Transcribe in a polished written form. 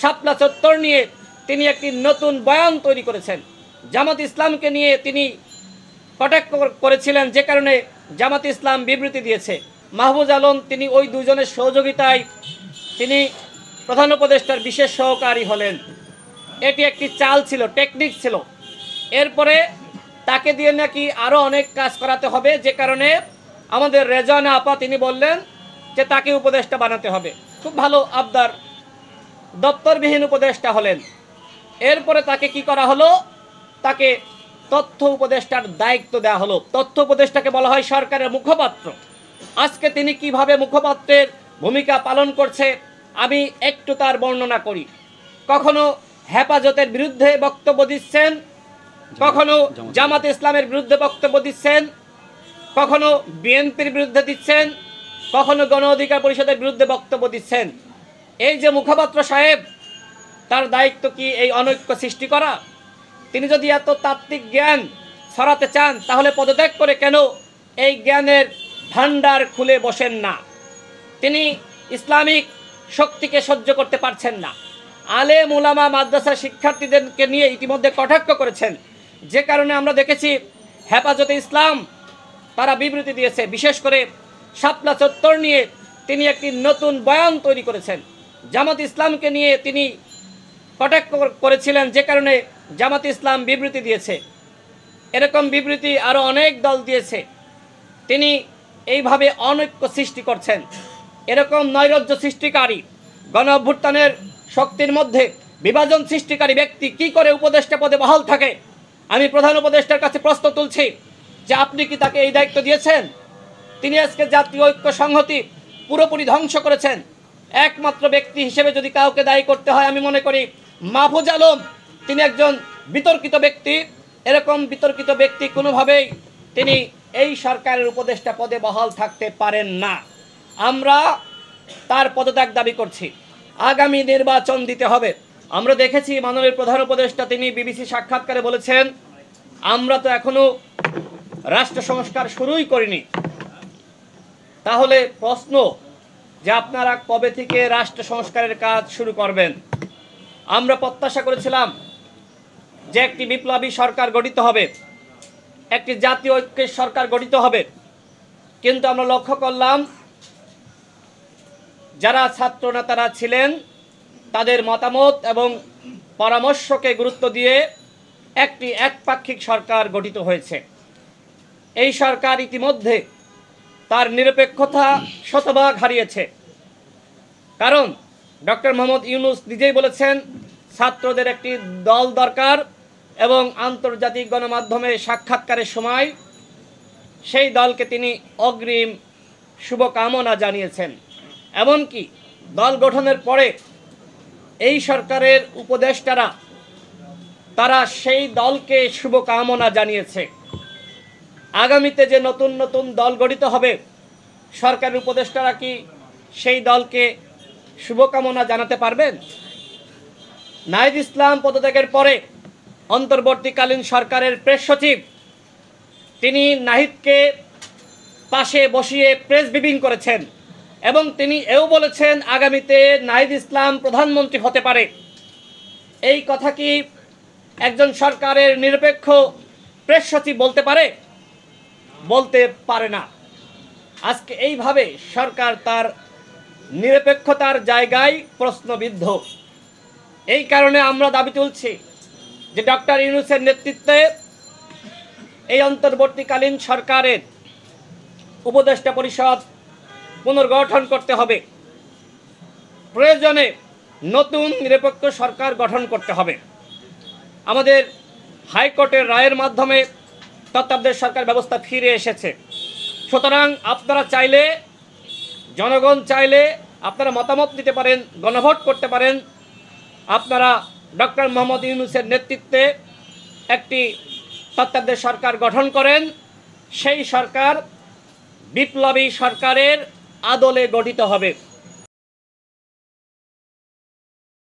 শাপলা চত্বর নিয়ে তিনি একটি নতুন বয়ান তৈরি করেছেন। জামাত ইসলামকে নিয়ে তিনি কটাক্ষ করেছিলেন, যে কারণে জামাত ইসলাম বিবৃতি দিয়েছে। মাহফুজ আলম তিনি ওই দুজনের সহযোগিতায় তিনি প্রধান উপদেষ্টার বিশেষ সহকারী হলেন। এটি একটি চাল ছিল, টেকনিক ছিল। এরপরে তাকে দিয়ে নাকি আরও অনেক কাজ করাতে হবে, যে কারণে আমাদের রেজানা আপা তিনি বললেন যে তাকে উপদেষ্টা বানাতে হবে। খুব ভালো আবদার, দপ্তরবিহীন উপদেষ্টা হলেন। এরপরে তাকে কি করা হলো, তাকে তথ্য উপদেষ্টার দায়িত্ব দেওয়া হলো। তথ্য উপদেষ্টাকে বলা হয় সরকারের মুখপাত্র। আজকে তিনি কিভাবে মুখপাত্রের ভূমিকা পালন করছে আমি একটু তার বর্ণনা করি। কখনো হেফাজতের বিরুদ্ধে বক্তব্য দিচ্ছেন, কখনো জামাত ইসলামের বিরুদ্ধে বক্তব্য দিচ্ছেন, কখনো বিএনপির বিরুদ্ধে দিচ্ছেন, কখনো গণ অধিকার পরিষদের বিরুদ্ধে বক্তব্য দিচ্ছেন। এই যে মুখপাত্র সাহেব, তার দায়িত্ব কি এই অনৈক্য সৃষ্টি করা? তিনি যদি এত তাত্ত্বিক জ্ঞান ছড়াতে চান তাহলে পদত্যাগ করে কেন এই জ্ঞানের ভান্ডার খুলে বসেন না? তিনি ইসলামিক শক্তিকে সহ্য করতে পারছেন না। আলেম উলামা মাদ্রাসা শিক্ষার্থীদেরকে নিয়ে ইতিমধ্যে কটাক্ষ করেছেন, যে কারণে আমরা দেখেছি হেফাজতে ইসলাম তারা বিবৃতি দিয়েছে। বিশেষ করে শাপলা চত্বর নিয়ে তিনি একটি নতুন বয়ান তৈরি করেছেন। জামাত ইসলামকে নিয়ে তিনি কটাক্ষ করেছিলেন, যে কারণে জামাত ইসলাম বিবৃতি দিয়েছে। এরকম বিবৃতি আরও অনেক দল দিয়েছে। তিনি এইভাবে অনৈক্য সৃষ্টি করছেন। এরকম নৈরাজ্য সৃষ্টিকারী, গণ অভ্যুত্থানের শক্তির মধ্যে বিভাজন সৃষ্টিকারী ব্যক্তি কি করে উপদেষ্টা পদে বহাল থাকে? আমি প্রধান উপদেষ্টার কাছে প্রশ্ন তুলছি যে আপনি কি তাকে এই দায়িত্ব দিয়েছেন? তিনি আজকে জাতীয় ঐক্য সংহতি পুরোপুরি ধ্বংস করেছেন। একমাত্র ব্যক্তি হিসেবে যদি কাউকে দায়ী করতে হয়, আমি মনে করি মাহফুজ আলম তিনি একজন বিতর্কিত ব্যক্তি। এরকম বিতর্কিত ব্যক্তি কোনোভাবেই তিনি এই সরকারের উপদেষ্টা পদে বহাল থাকতে পারেন না। আমরা তার পদত্যাগ দাবি করছি। আগামী নির্বাচন দিতে হবে। আমরা দেখেছি মাননীয় প্রধান উপদেষ্টা তিনি বিবিসি সাক্ষাৎকারে বলেছেন, আমরা তো এখনো রাষ্ট্র সংস্কার শুরুই করিনি। তাহলে প্রশ্ন যে আপনারা কবে থেকে রাষ্ট্র সংস্কারের কাজ শুরু করবেন? আমরা প্রত্যাশা করেছিলাম যে একটি বিপ্লবী সরকার গঠিত হবে, একটি জাতীয় ঐক্যের সরকার গঠিত হবে। কিন্তু আমরা লক্ষ্য করলাম যারা ছাত্র নেতারা ছিলেন তাদের মতামত এবং পরামর্শকে গুরুত্ব দিয়ে একটি একপাক্ষিক সরকার গঠিত হয়েছে। এই সরকার ইতিমধ্যে তার নিরপেক্ষতা শতভাগ হারিয়েছে। কারণ ডক্টর মোহাম্মদ ইউনূস নিজেই বলেছেন ছাত্রদের একটি দল দরকার, এবং আন্তর্জাতিক গণমাধ্যমে সাক্ষাৎকারের সময় সেই দলকে তিনি অগ্রিম শুভকামনা জানিয়েছেন। এমনকি দল গঠনের পরে এই সরকারের উপদেষ্টারা তারা সেই দলকে শুভকামনা জানিয়েছে। আগামীতে যে নতুন নতুন দল গঠিত হবে, সরকারের উপদেষ্টারা কি সেই দলকে শুভকামনা জানাতে পারবেন? নাহিদ ইসলাম পদত্যাগের পরে অন্তর্বর্তীকালীন সরকারের প্রেস সচিব তিনি নাহিদকে পাশে বসিয়ে প্রেস ব্রিফিং করেছেন, এবং তিনি এও বলেছেন আগামীতে নাহিদ ইসলাম প্রধানমন্ত্রী হতে পারে। এই কথা কি একজন সরকারের নিরপেক্ষ প্রেস সচিব বলতে পারে? বলতে পারে না। আজকে এইভাবে সরকার তার নিরপেক্ষতার জায়গায় প্রশ্নবিদ্ধ। এই কারণে আমরা দাবি তুলছি যে ডক্টর ইউনূসের নেতৃত্বে এই অন্তর্বর্তীকালীন সরকারের উপদেষ্টা পরিষদ পুনর্গঠন করতে হবে। প্রয়োজনে নতুন নিরপেক্ষ সরকার গঠন করতে হবে। আমাদের হাইকোর্টের রায়ের মাধ্যমে তত্ত্বাবধায়ক সরকার ব্যবস্থা ফিরে এসেছে। সুতরাং আপনারা চাইলে, জনগণ চাইলে আপনারা মতামত দিতে পারেন, গণভোট করতে পারেন। আপনারা ডক্টর মোহাম্মদ ইউনূসের নেতৃত্বে একটি তত্ত্বাবধায়ক সরকার গঠন করেন। সেই সরকার বিপ্লবী সরকারের আদলে গঠিত হবে।